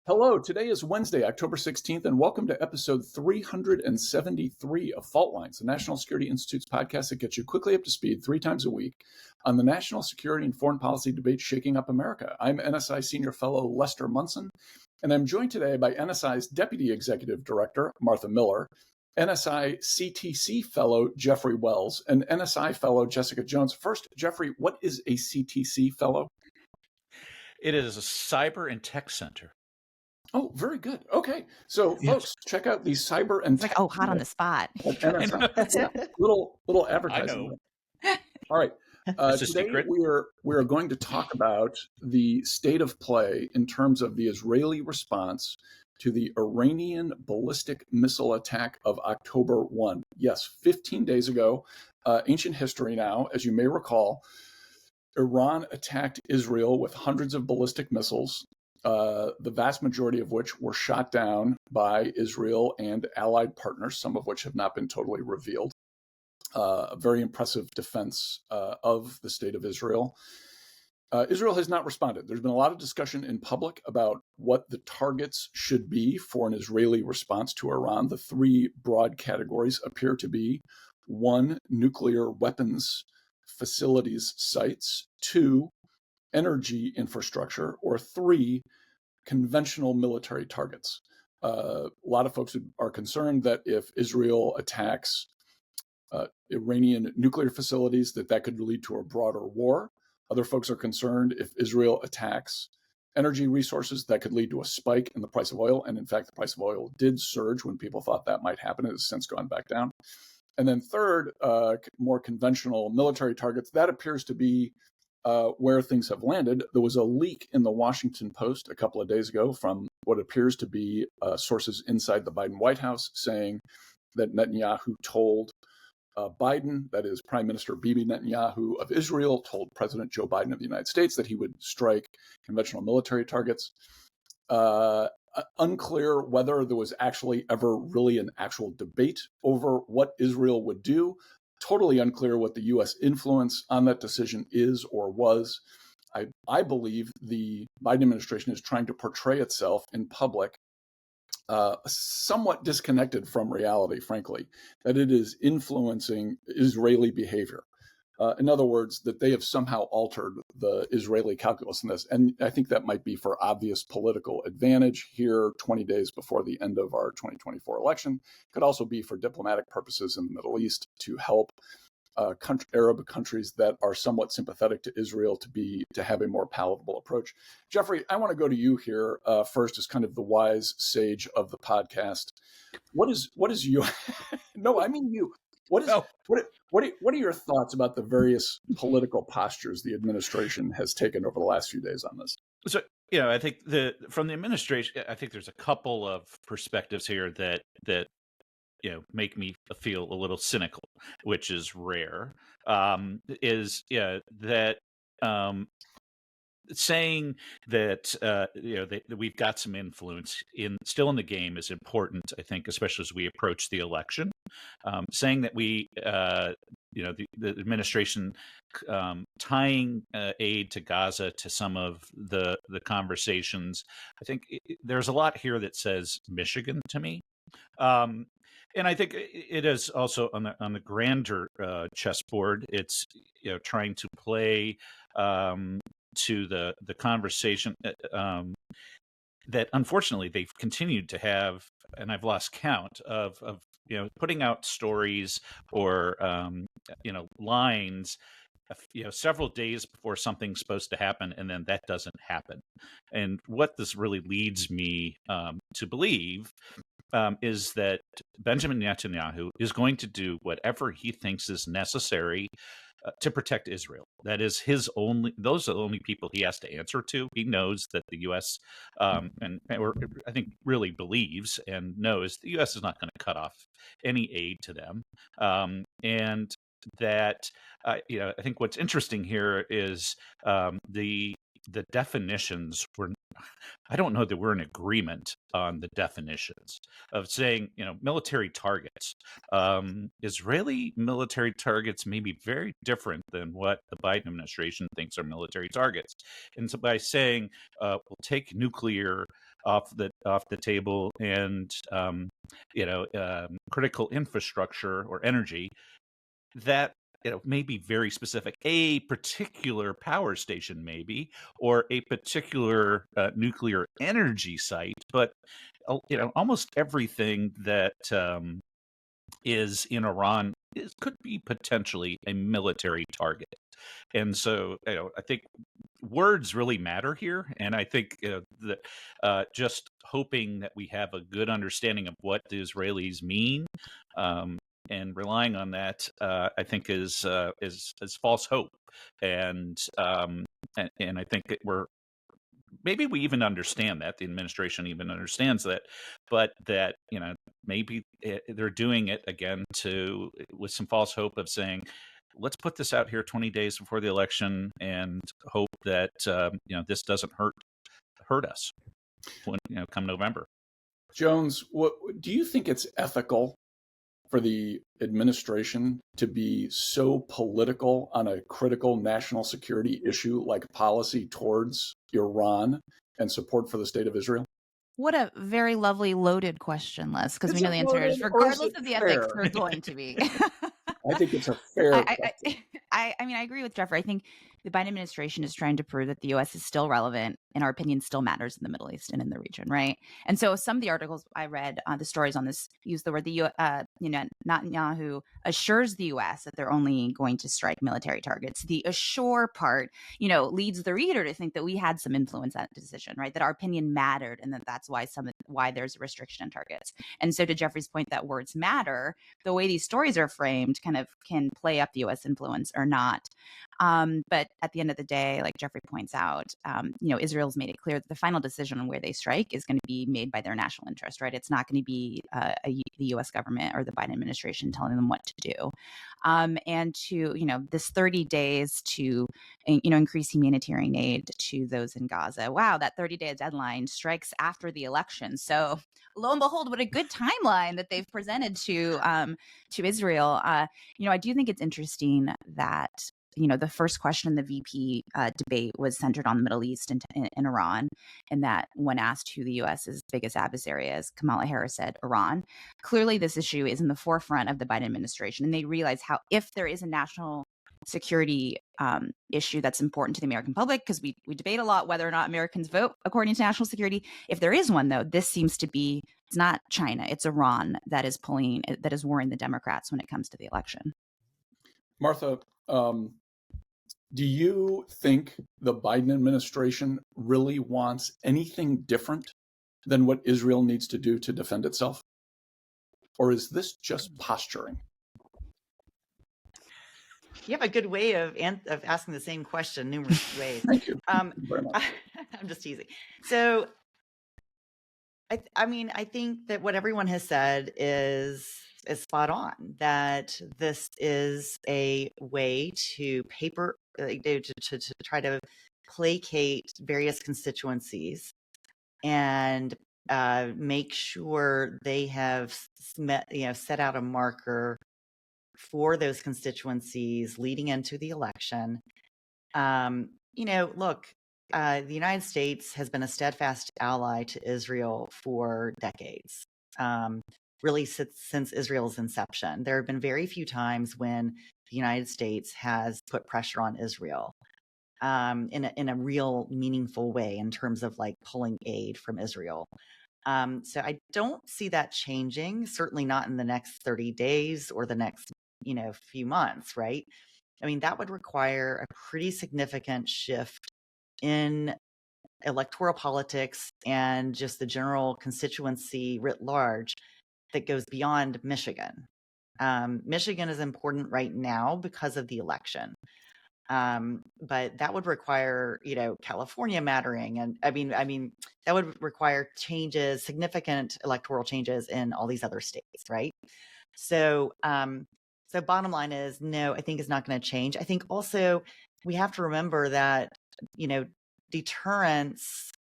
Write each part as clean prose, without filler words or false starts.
Hello, today is Wednesday, October 16th, and welcome to episode 373 of Fault Lines, the National Security Institute's podcast that gets you quickly up to speed 3 times a week on the national security and foreign policy debate shaking up America. I'm NSI Senior Fellow Lester Munson, and I'm joined today by NSI's Deputy Executive Director, Martha Miller, NSI CTC Fellow, Jeffrey Wells, and NSI Fellow, Jessica Jones. First, Jeffrey, what is a CTC Fellow? It is a cyber and tech center. Oh, very good. Okay. So, folks, check out the cyber and tech. Like, hot on the spot. Little advertising. All right. Today we are going to talk about the state of play in terms of the Israeli response to the Iranian ballistic missile attack of October 1. Yes, 15 days ago, ancient history now, as you may recall, Iran attacked Israel with hundreds of ballistic missiles. The vast majority of which were shot down by Israel and allied partners, some of which have not been totally revealed. A very impressive defense of the state of Israel. Israel has not responded. There's been a lot of discussion in public about what the targets should be for an Israeli response to Iran. The 3 broad categories appear to be 1, nuclear weapons facilities sites, 2, energy infrastructure, or 3, conventional military targets. A lot of folks are concerned that if Israel attacks Iranian nuclear facilities, that could lead to a broader war. Other folks are concerned if Israel attacks energy resources, that could lead to a spike in the price of oil. And in fact, the price of oil did surge when people thought that might happen. It has since gone back down. And then third, more conventional military targets. That appears to be where things have landed. There was a leak in the Washington Post a couple of days ago from what appears to be sources inside the Biden White House saying that Netanyahu told Biden, that is Prime Minister Bibi Netanyahu of Israel, told President Joe Biden of the United States that he would strike conventional military targets. Unclear whether there was actually ever really an actual debate over what Israel would do. Totally unclear what the U.S. influence on that decision is or was. I believe the Biden administration is trying to portray itself in public somewhat disconnected from reality, frankly, that it is influencing Israeli behavior. In other words, that they have somehow altered the Israeli calculus in this. And I think that might be for obvious political advantage here 20 days before the end of our 2024 election. Could also be for diplomatic purposes in the Middle East to help Arab countries that are somewhat sympathetic to Israel to have a more palatable approach. Jeffrey, I want to go to you here first as kind of the wise sage of the podcast. What is you? No, I mean you. What are your thoughts about the various political postures the administration has taken over the last few days on this? So, I think from the administration, I think there's a couple of perspectives here that make me feel a little cynical, which is rare. Saying that we've got some influence still in the game is important, I think, especially as we approach the election. Saying that the administration tying aid to Gaza to some of the conversations, I think there's a lot here that says Michigan to me. And I think it is also on the grander chessboard. It's trying to play to the conversation that unfortunately they've continued to have, and I've lost count of putting out stories or lines several days before something's supposed to happen, and then that doesn't happen. And what this really leads me to believe is that Benjamin Netanyahu is going to do whatever he thinks is necessary to protect Israel. That is those are the only people he has to answer to. He knows that the U.S. I think really believes and knows the U.S. is not going to cut off any aid to them. And that, I think what's interesting here is the definitions were, I don't know that we're in agreement on the definitions of saying, military targets. Israeli military targets may be very different than what the Biden administration thinks are military targets. And so by saying, we'll take nuclear off the table, and critical infrastructure or energy that may be very specific, a particular power station maybe, or a particular nuclear energy site, but almost everything that is in Iran could be potentially a military target. And so, I think words really matter here. And I think that just hoping that we have a good understanding of what the Israelis mean, and relying on that, I think is false hope. And I think maybe we even understand that, the administration even understands that, but that maybe they're doing it again with some false hope of saying, let's put this out here 20 days before the election and hope that this doesn't hurt us when come November. Jones, what do you think it's ethical for the administration to be so political on a critical national security issue like policy towards Iran and support for the state of Israel? What a very lovely loaded question, Les, because we know the answer is regardless of the ethics, they're going to be. I think it's a fair question. I mean, I agree with Jeffrey. I think the Biden administration is trying to prove that the U.S. is still relevant and our opinion still matters in the Middle East and in the region, right? And so some of the articles I read, the stories on this, use the word Netanyahu assures the U.S. that they're only going to strike military targets. The assure part, leads the reader to think that we had some influence on that decision, right? That our opinion mattered, and that's why there's a restriction on targets. And so, to Jeffrey's point, that words matter. The way these stories are framed kind of can play up the U.S. influence or not. But at the end of the day, like Jeffrey points out, Israel's made it clear that the final decision on where they strike is going to be made by their national interest, right? It's not going to be the U.S. government or the Biden administration telling them what to do. And to, this 30 days to, increase humanitarian aid to those in Gaza. Wow, that 30-day deadline strikes after the election. So lo and behold, what a good timeline that they've presented to Israel. I do think it's interesting that the first question in the VP debate was centered on the Middle East and Iran, and that when asked who the U.S.'s biggest adversary is, Kamala Harris said Iran. Clearly, this issue is in the forefront of the Biden administration, and they realize how, if there is a national security issue that's important to the American public, because we debate a lot whether or not Americans vote according to national security. If there is one, though, this seems to be, it's not China, it's Iran that is worrying the Democrats when it comes to the election. Martha, do you think the Biden administration really wants anything different than what Israel needs to do to defend itself? Or is this just posturing? You have a good way of asking the same question numerous ways. Thank you. Thank you very much. I'm just teasing. So, I think that what everyone has said is spot on, that this is a way to try to placate various constituencies and make sure they have set out a marker for those constituencies leading into the election. Look, the United States has been a steadfast ally to Israel for decades. Really since Israel's inception. There have been very few times when the United States has put pressure on Israel in a real meaningful way in terms of like pulling aid from Israel. So I don't see that changing, certainly not in the next 30 days or the next few months, right? I mean, that would require a pretty significant shift in electoral politics and just the general constituency writ large that goes beyond Michigan. Michigan is important right now because of the election. But that would require, California mattering. And I mean, that would require significant electoral changes in all these other states, right? So bottom line is, no, I think it's not going to change. I think also we have to remember that, deterrence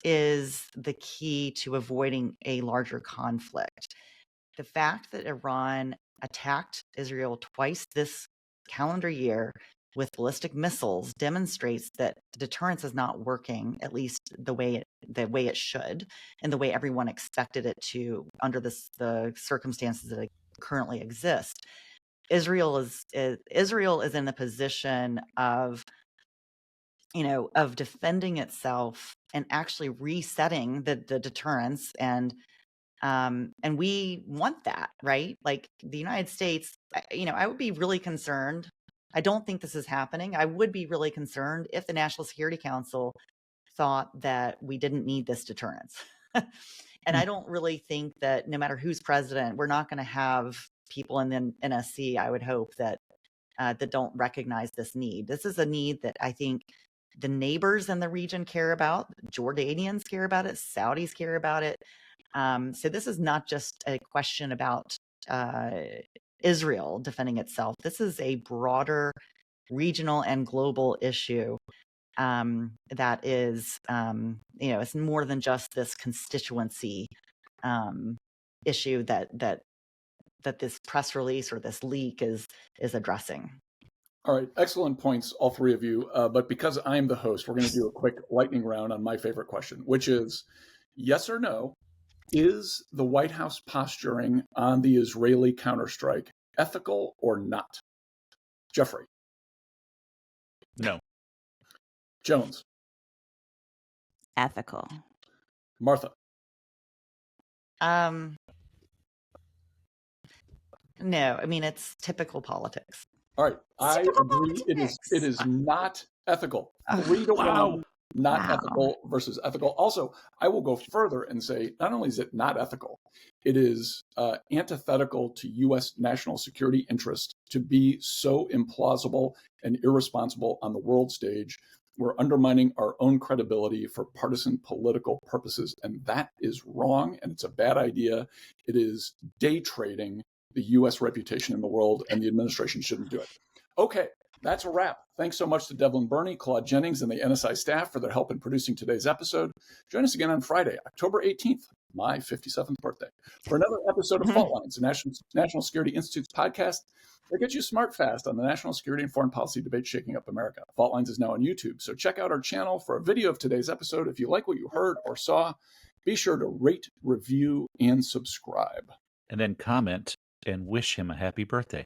is the key to avoiding a larger conflict. The fact that Iran attacked Israel twice this calendar year with ballistic missiles demonstrates that deterrence is not working, at least the way it should, and the way everyone expected it to under the circumstances that currently exist. Israel is in a position of defending itself and actually resetting the deterrence, and we want that, right? Like the United States, I would be really concerned. I don't think this is happening. I would be really concerned if the National Security Council thought that we didn't need this deterrence. And I don't really think that no matter who's president, we're not going to have people in the NSC, I would hope, that don't recognize this need. This is a need that I think the neighbors in the region care about. Jordanians care about it. Saudis care about it. So this is not just a question about Israel defending itself. This is a broader regional and global issue that is, it's more than just this constituency issue that this press release or this leak is addressing. All right, excellent points, all three of you. But because I'm the host, we're going to do a quick lightning round on my favorite question, which is yes or no. Is the White House posturing on the Israeli counterstrike ethical or not? Jeffrey? No. Jones? Ethical. Martha? No, I mean, it's typical politics. All right, I agree. Politics. It is not ethical. 3-1. Not ethical versus ethical. Also, I will go further and say, not only is it not ethical, it is antithetical to U.S. national security interest to be so implausible and irresponsible on the world stage. We're undermining our own credibility for partisan political purposes, and that is wrong, and it's a bad idea. It is day trading the U.S. reputation in the world, and the administration shouldn't do it. Okay. That's a wrap. Thanks so much to Devlin Burney, Claude Jennings, and the NSI staff for their help in producing today's episode. Join us again on Friday, October 18th, my 57th birthday, for another episode of Fault Lines, the National Security Institute's podcast that gets you smart fast on the national security and foreign policy debate shaking up America. Fault Lines is now on YouTube, so check out our channel for a video of today's episode. If you like what you heard or saw, be sure to rate, review, and subscribe. And then comment and wish him a happy birthday.